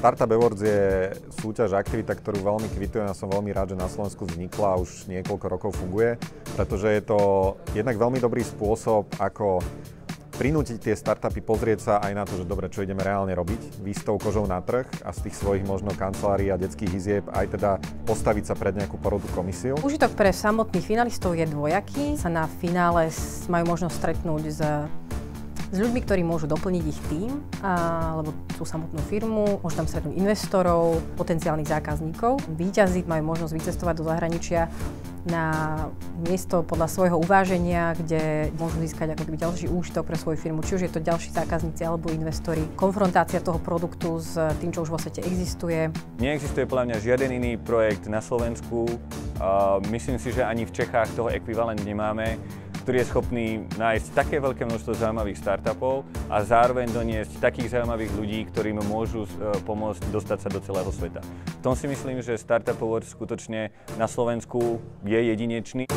Startup Awards je súťaž, aktivita, ktorú veľmi kvitujem a som veľmi rád, že na Slovensku vznikla a už niekoľko rokov funguje, pretože je to jednak veľmi dobrý spôsob, ako prinútiť tie startupy pozrieť sa aj na to, že dobre, čo ideme reálne robiť, výjsť tou kožou na trh a z tých svojich možno kancelárií a detských izieb aj teda postaviť sa pred nejakú porodnú komisiu. Užitok pre samotných finalistov je dvojaký. Sa na finále majú možnosť stretnúť s ľuďmi, ktorí môžu doplniť ich tím, alebo tú samotnú firmu, môžu tam stretnúť investorov, potenciálnych zákazníkov. Víťazi majú možnosť vycestovať do zahraničia na miesto podľa svojho uváženia, kde môžu získať ako keby ďalší úžitok pre svoju firmu, či už je to ďalší zákazníci alebo investori. Konfrontácia toho produktu s tým, čo už vo svete existuje. Neexistuje podľa mňa žiaden iný projekt na Slovensku. Myslím si, že ani v Čechách toho ekvivalent nemáme, ktorý je schopný nájsť také veľké množstvo zaujímavých startupov a zároveň doniesť takých zaujímavých ľudí, ktorým môžu pomôcť dostať sa do celého sveta. V tom si myslím, že Startup Awards skutočne na Slovensku je jedinečný.